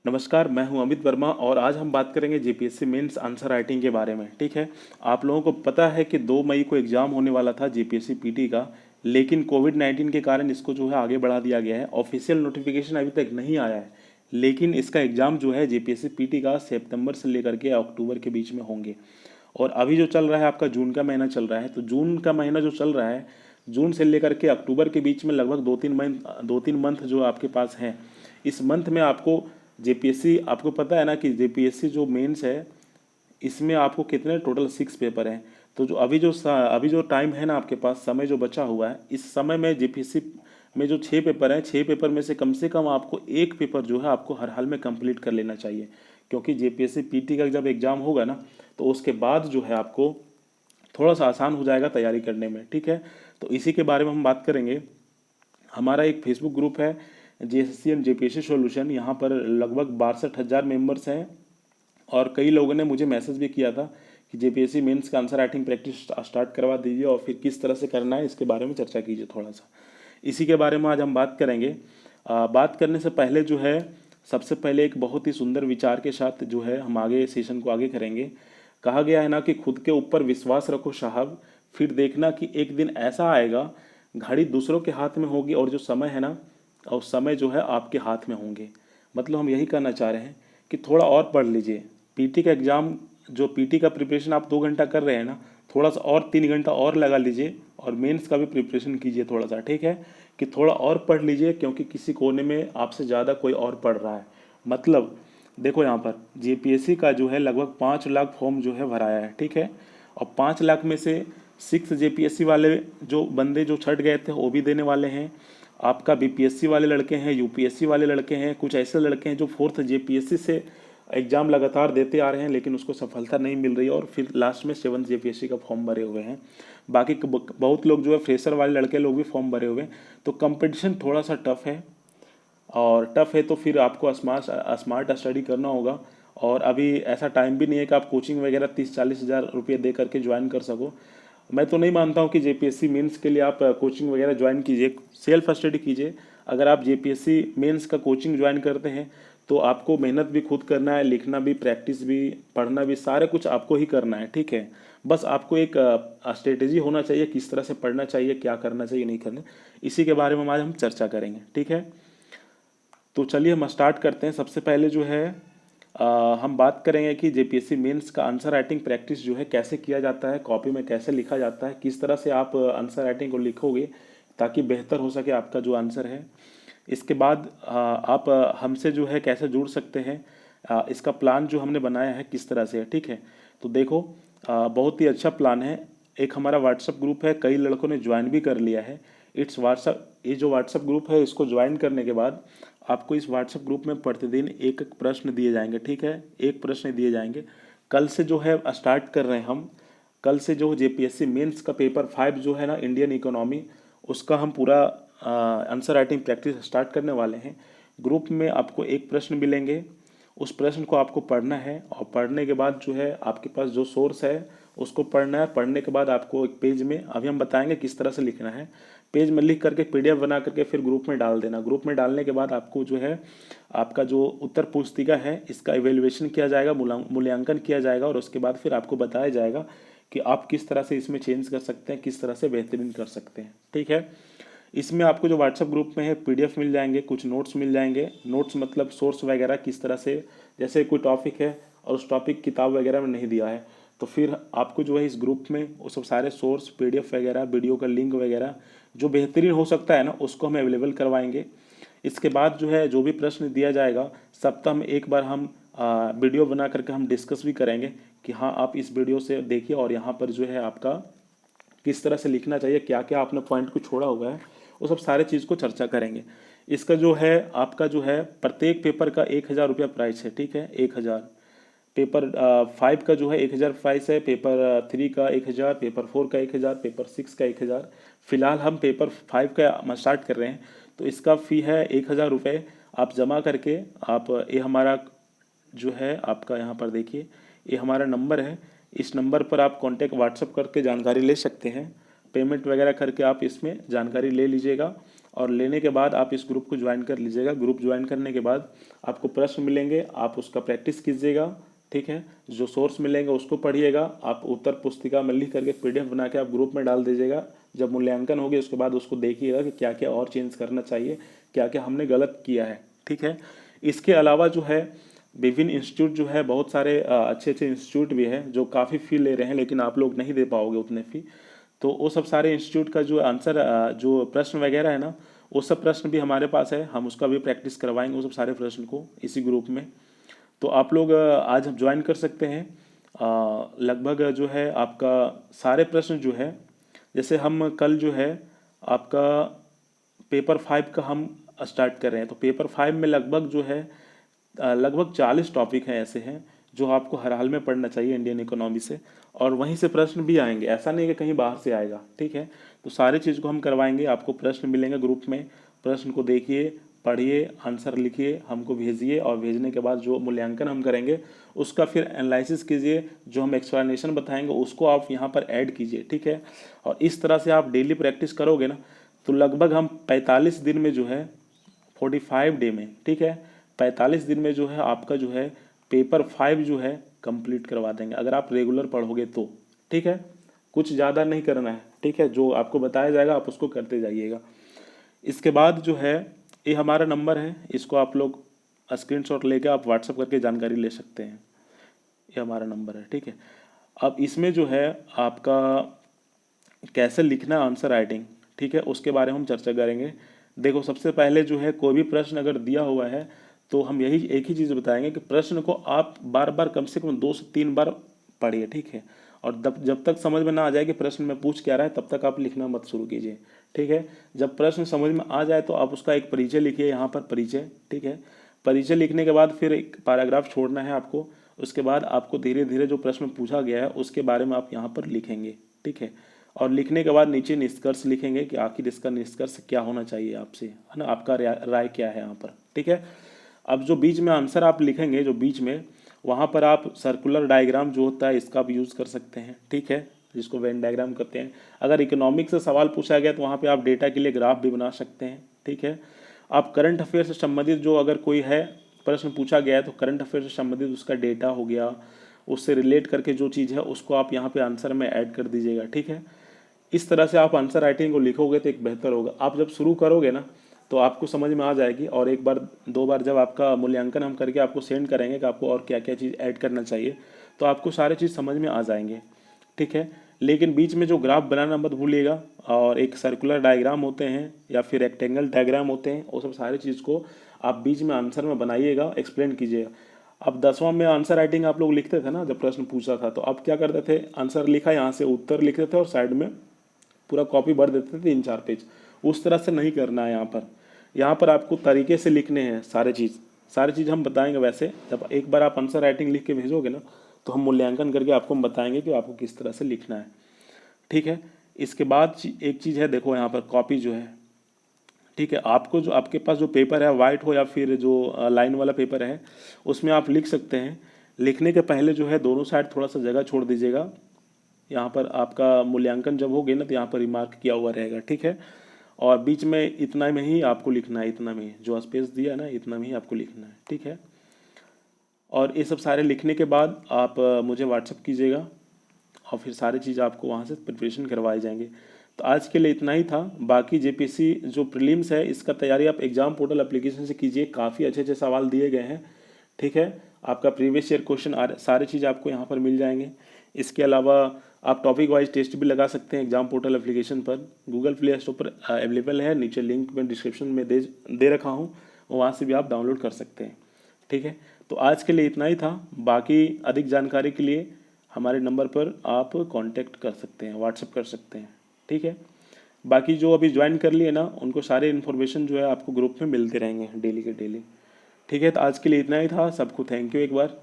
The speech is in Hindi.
नमस्कार, मैं हूं अमित वर्मा और आज हम बात करेंगे जीपीएससी मेंस आंसर राइटिंग के बारे में। ठीक है। आप लोगों को पता है कि 2 मई को एग्ज़ाम होने वाला था जीपीएससी पीटी का, लेकिन कोविड-19 के कारण इसको जो है आगे बढ़ा दिया गया है। ऑफिशियल नोटिफिकेशन अभी तक नहीं आया है, लेकिन इसका एग्ज़ाम जो है जीपीएससी पीटी का सितंबर से लेकर के अक्टूबर के बीच में होंगे। और अभी जो चल रहा है आपका जून का महीना चल रहा है, तो जून का महीना जो चल रहा है, जून से लेकर के अक्टूबर के बीच में लगभग 2-3 मंथ जो आपके पास हैं। इस मंथ में आपको जेपीएससी, आपको पता है ना कि जेपीएससी जो मेंस है, इसमें आपको कितने टोटल 6 पेपर हैं। तो जो अभी जो टाइम है ना आपके पास, समय जो बचा हुआ है, इस समय में जेपीएससी में जो 6 पेपर हैं, 6 पेपर में से कम आपको एक पेपर जो है आपको हर हाल में कंप्लीट कर लेना चाहिए। क्योंकि जेपीएससी पीटी का जब एग्ज़ाम होगा ना, तो उसके बाद जो है आपको थोड़ा सा आसान हो जाएगा तैयारी करने में। ठीक है। तो इसी के बारे में हम बात करेंगे। हमारा एक फेसबुक ग्रुप है, जेएसएससी एंड जेपीएससी सॉल्यूशन। यहाँ पर लगभग 62,000 मेंबर्स हैं और कई लोगों ने मुझे मैसेज भी किया था कि जेपीएससी मेंस का आंसर राइटिंग प्रैक्टिस स्टार्ट करवा दीजिए और फिर किस तरह से करना है इसके बारे में चर्चा कीजिए थोड़ा सा। इसी के बारे में आज हम बात करेंगे। बात करने से पहले जो है, सबसे पहले एक बहुत ही सुंदर विचार के साथ जो है हम आगे सेशन को आगे करेंगे। कहा गया है ना कि खुद के ऊपर विश्वास रखो साहब, फिर देखना कि एक दिन ऐसा आएगा, घड़ी दूसरों के हाथ में होगी और जो समय है ना, और समय जो है आपके हाथ में होंगे। मतलब हम यही कहना चाह रहे हैं कि थोड़ा और पढ़ लीजिए। पीटी का एग्ज़ाम, जो पीटी का प्रिपरेशन आप 2 घंटा कर रहे हैं ना, थोड़ा सा और 3 घंटा और लगा लीजिए और मेंस का भी प्रिपरेशन कीजिए थोड़ा सा। ठीक है, कि थोड़ा और पढ़ लीजिए, क्योंकि किसी कोने में आपसे ज़्यादा कोई और पढ़ रहा है। मतलब देखो, यहाँ पर जेपीएससी का जो है लगभग 5 लाख फॉर्म जो है भराया है। ठीक है। और 5 लाख में से 6 जेपीएससी वाले जो बंदे जो छट गए थे वो भी देने वाले हैं। आपका बीपीएससी वाले लड़के हैं, यूपीएससी वाले लड़के हैं, कुछ ऐसे लड़के हैं जो 4th जेपीएससी से एग्ज़ाम लगातार देते आ रहे हैं, लेकिन उसको सफलता नहीं मिल रही है और फिर लास्ट में 7th जेपीएससी का फॉर्म भरे हुए हैं। बाकी बहुत लोग जो है फ्रेशर वाले लड़के लोग भी फॉर्म भरे हुए हैं। तो कंपटीशन थोड़ा सा टफ है, और टफ है तो फिर आपको स्मार्ट स्टडी करना होगा। और अभी ऐसा टाइम भी नहीं है कि आप कोचिंग वगैरह 30-40 हज़ार रुपये दे करके ज्वाइन कर सको। मैं तो नहीं मानता हूँ कि जेपीएससी मेंस के लिए आप कोचिंग वगैरह ज्वाइन कीजिए, सेल्फ स्टडी कीजिए। अगर आप जेपीएससी मेंस का कोचिंग ज्वाइन करते हैं तो आपको मेहनत भी खुद करना है, लिखना भी, प्रैक्टिस भी, पढ़ना भी, सारे कुछ आपको ही करना है। ठीक है। बस आपको एक स्ट्रेटेजी होना चाहिए, किस तरह से पढ़ना चाहिए, क्या करना चाहिए, नहीं करना। इसी के बारे में आज हम चर्चा करेंगे। ठीक है। तो चलिए हम स्टार्ट करते हैं। सबसे पहले जो है हम बात करेंगे कि जेपीएससी मेंस का आंसर राइटिंग प्रैक्टिस जो है कैसे किया जाता है, कॉपी में कैसे लिखा जाता है, किस तरह से आप आंसर राइटिंग को लिखोगे ताकि बेहतर हो सके आपका जो आंसर है। इसके बाद आप हमसे जो है कैसे जुड़ सकते हैं, इसका प्लान जो हमने बनाया है किस तरह से है। ठीक है। तो देखो, बहुत ही अच्छा प्लान है। एक हमारा व्हाट्सअप ग्रुप है, कई लड़कों ने ज्वाइन भी कर लिया है। ये जो व्हाट्सअप ग्रुप है, इसको ज्वाइन करने के बाद आपको इस व्हाट्सएप ग्रुप में प्रतिदिन एक एक प्रश्न दिए जाएंगे। ठीक है, एक प्रश्न दिए जाएंगे। कल से जो है स्टार्ट कर रहे हैं हम। कल से जो जेपीएससी मेंस का पेपर 5 जो है ना, इंडियन इकोनॉमी, उसका हम पूरा आंसर राइटिंग प्रैक्टिस स्टार्ट करने वाले हैं। ग्रुप में आपको एक प्रश्न मिलेंगे, उस प्रश्न को आपको पढ़ना है और पढ़ने के बाद जो है आपके पास जो सोर्स है उसको पढ़ना है। पढ़ने के बाद आपको एक पेज में, अभी हम बताएंगे किस तरह से लिखना है, पेज में लिख करके पीडीएफ बना करके फिर ग्रुप में डाल देना। ग्रुप में डालने के बाद आपको जो है आपका जो उत्तर पुस्तिका है इसका इवेल्युएशन किया जाएगा, मूल्यांकन किया जाएगा और उसके बाद फिर आपको बताया जाएगा कि आप किस तरह से इसमें चेंज कर सकते हैं, किस तरह से बेहतरीन कर सकते हैं। ठीक है। इसमें आपको जो व्हाट्सएप ग्रुप में है पीडीएफ मिल जाएंगे, कुछ नोट्स मिल जाएंगे। नोट्स मतलब सोर्स वगैरह, किस तरह से, जैसे कोई टॉपिक है और उस टॉपिक किताब वगैरह में नहीं दिया है तो फिर आपको जो है इस ग्रुप में वो सब सारे सोर्स, पीडीएफ वगैरह, वीडियो का लिंक वगैरह जो बेहतरीन हो सकता है ना, उसको हम अवेलेबल करवाएंगे। इसके बाद जो है जो भी प्रश्न दिया जाएगा, सप्ताह में एक बार हम वीडियो बना करके हम डिस्कस भी करेंगे कि हाँ आप इस वीडियो से देखिए और यहाँ पर जो है आपका किस तरह से लिखना चाहिए, क्या क्या आपने पॉइंट को छोड़ा हुआ है, वो सब सारे चीज़ को चर्चा करेंगे। इसका जो है आपका जो है प्रत्येक पेपर का 1,000 रुपया प्राइस है। ठीक है, 1,000। पेपर 5 का जो है 1,000 प्राइस है, पेपर 3 का 1,000, पेपर 4 का 1,000, पेपर 6 का 1,000। फिलहाल हम पेपर 5 का स्टार्ट कर रहे हैं तो इसका फ़ी है 1,000 रुपये। आप जमा करके आप, ये हमारा जो है आपका यहाँ पर देखिए, ये हमारा नंबर है, इस नंबर पर आप कांटेक्ट व्हाट्सअप करके जानकारी ले सकते हैं। पेमेंट वगैरह करके आप इसमें जानकारी ले लीजिएगा और लेने के बाद आप इस ग्रुप को ज्वाइन कर लीजिएगा। ग्रुप ज्वाइन करने के बाद आपको प्रश्न मिलेंगे, आप उसका प्रैक्टिस कीजिएगा, ठीक है। जो सोर्स मिलेंगे उसको पढ़िएगा, आप उत्तर पुस्तिका में लिख करके PDF बना के आप ग्रुप में डाल दीजिएगा। जब मूल्यांकन होगी उसके बाद उसको देखिएगा कि क्या क्या और चेंज करना चाहिए, क्या क्या हमने गलत किया है, ठीक है। इसके अलावा जो है विभिन्न इंस्टीट्यूट जो है, बहुत सारे अच्छे अच्छे इंस्टीट्यूट भी हैं जो काफ़ी फ़ी ले रहे हैं, लेकिन आप लोग नहीं दे पाओगे उतने फ़ी। तो वो सब सारे इंस्टीट्यूट का जो आंसर जो प्रश्न वगैरह है ना, वो सब प्रश्न भी हमारे पास है, हम उसका भी प्रैक्टिस करवाएंगे वो सब सारे प्रश्न को इसी ग्रुप में। तो आप लोग आज हम ज्वाइन कर सकते हैं। लगभग जो है आपका सारे प्रश्न जो है, जैसे हम कल जो है आपका पेपर 5 का हम स्टार्ट कर रहे हैं, तो पेपर 5 में लगभग जो है लगभग 40 टॉपिक हैं ऐसे हैं जो आपको हर हाल में पढ़ना चाहिए इंडियन इकोनॉमी से, और वहीं से प्रश्न भी आएंगे, ऐसा नहीं है कि कहीं बाहर से आएगा, ठीक है। तो सारी चीज़ को हम करवाएंगे, आपको प्रश्न मिलेंगे ग्रुप में, प्रश्न को देखिए, पढ़िए, आंसर लिखिए, हमको भेजिए, और भेजने के बाद जो मूल्यांकन हम करेंगे उसका फिर एनालिसिस कीजिए, जो हम एक्सप्लेनेशन बताएंगे उसको आप यहाँ पर ऐड कीजिए, ठीक है। और इस तरह से आप डेली प्रैक्टिस करोगे ना, तो लगभग हम 45 दिन में जो है 45 डे में, ठीक है, 45 दिन में जो है आपका जो है पेपर 5 जो है कंप्लीट करवा देंगे, अगर आप रेगुलर पढ़ोगे तो, ठीक है। कुछ ज़्यादा नहीं करना है, ठीक है, जो आपको बताया जाएगा आप उसको करते जाइएगा। इसके बाद जो है ये हमारा नंबर है, इसको आप लोग स्क्रीनशॉट लेके आप व्हाट्सअप करके जानकारी ले सकते हैं, ये हमारा नंबर है, ठीक है। अब इसमें जो है आपका कैसे लिखना है आंसर राइटिंग, ठीक है, उसके बारे में हम चर्चा करेंगे। देखो सबसे पहले जो है कोई भी प्रश्न अगर दिया हुआ है तो हम यही एक ही चीज़ बताएंगे कि प्रश्न को आप बार बार कम से कम 2 से 3 बार पढ़िए, ठीक है। और जब तक समझ में ना आ जाए कि प्रश्न में पूछ क्या रहा है, तब तक आप लिखना मत शुरू कीजिए, ठीक है। जब प्रश्न समझ में आ जाए तो आप उसका एक परिचय लिखिए, यहाँ पर परिचय, ठीक है। परिचय लिखने के बाद फिर एक पैराग्राफ छोड़ना है आपको, उसके बाद आपको धीरे धीरे जो प्रश्न पूछा गया है उसके बारे में आप यहाँ पर लिखेंगे, ठीक है। और लिखने के बाद नीचे निष्कर्ष लिखेंगे कि आखिर इसका निष्कर्ष क्या होना चाहिए आपसे, है ना, आपका राय क्या है यहाँ पर, ठीक है। अब जो बीच में आंसर आप लिखेंगे, जो बीच में, वहाँ पर आप सर्कुलर डायग्राम जो होता है इसका भी यूज़ कर सकते हैं, ठीक है, जिसको वेन डायग्राम कहते हैं। अगर इकोनॉमिक्स से सवाल पूछा गया तो वहाँ पे आप डेटा के लिए ग्राफ भी बना सकते हैं, ठीक है। आप करंट अफेयर से संबंधित जो अगर कोई है प्रश्न पूछा गया है तो करंट अफेयर से संबंधित उसका डेटा हो गया, उससे रिलेट करके जो चीज़ है उसको आप यहाँ पे आंसर में ऐड कर दीजिएगा, ठीक है। इस तरह से आप आंसर राइटिंग को लिखोगे तो एक बेहतर होगा। आप जब शुरू करोगे ना तो आपको समझ में आ जाएगी, और एक बार 2 बार जब आपका मूल्यांकन हम करके आपको सेंड करेंगे कि आपको और क्या क्या चीज़ ऐड करना चाहिए, तो आपको सारे चीज़ समझ में आ जाएंगे, ठीक है। लेकिन बीच में जो ग्राफ बनाना मत भूलिएगा, और एक सर्कुलर डायग्राम होते हैं या फिर रेक्टेंगल डायग्राम होते हैं, वो सब सारी चीज़ को आप बीच में आंसर में बनाइएगा, एक्सप्लेन कीजिएगा। अब 10वां में आंसर राइटिंग आप लोग लिखते थे ना, जब प्रश्न पूछा था तो आप क्या करते थे, आंसर लिखा, यहाँ से उत्तर लिखते थे और साइड में पूरा कॉपी भर देते थे 3-4 पेज। उस तरह से नहीं करना है, यहाँ पर आपको तरीके से लिखने हैं सारी चीज़ हम बताएंगे। वैसे जब एक बार आप आंसर राइटिंग लिख के भेजोगे ना तो हम मूल्यांकन करके आपको हम बताएंगे कि आपको किस तरह से लिखना है, ठीक है। इसके बाद एक चीज़ है, देखो यहाँ पर कॉपी जो है, ठीक है, आपको जो आपके पास जो पेपर है वाइट हो या फिर जो लाइन वाला पेपर है उसमें आप लिख सकते हैं। लिखने के पहले जो है दोनों साइड थोड़ा सा जगह छोड़ दीजिएगा, यहाँ पर आपका मूल्यांकन जब हो गया ना तो यहाँ पर रिमार्क किया हुआ रहेगा, ठीक है। और बीच में इतना में ही आपको लिखना है, इतना में जो स्पेस दिया है ना इतना में ही आपको लिखना है, ठीक है। और ये सब सारे लिखने के बाद आप मुझे व्हाट्सअप कीजिएगा, और फिर सारी चीज़ आपको वहाँ से प्रिपरेशन करवाए जाएंगे। तो आज के लिए इतना ही था। बाकी जेपीएससी जो प्रीलिम्स है इसका तैयारी आप एग्जाम पोर्टल एप्लीकेशन से कीजिए, काफ़ी अच्छे अच्छे सवाल दिए गए हैं, ठीक है। आपका प्रीवियस ईयर क्वेश्चन सारी चीज़ आपको यहाँ पर मिल जाएंगे। इसके अलावा आप टॉपिक वाइज टेस्ट भी लगा सकते हैं एग्जाम पोर्टल एप्लीकेशन पर, गूगल प्ले स्टोर पर अवेलेबल है, नीचे लिंक में डिस्क्रिप्शन में दे रखा हूँ, वहाँ से भी आप डाउनलोड कर सकते हैं, ठीक है। तो आज के लिए इतना ही था। बाकी अधिक जानकारी के लिए हमारे नंबर पर आप कांटेक्ट कर सकते हैं, व्हाट्सएप कर सकते हैं, ठीक है। बाकी जो अभी ज्वाइन कर लिए ना उनको सारे इन्फॉर्मेशन जो है आपको ग्रुप में मिलते रहेंगे डेली के डेली, ठीक है। तो आज के लिए इतना ही था। सबको थैंक यू एक बार।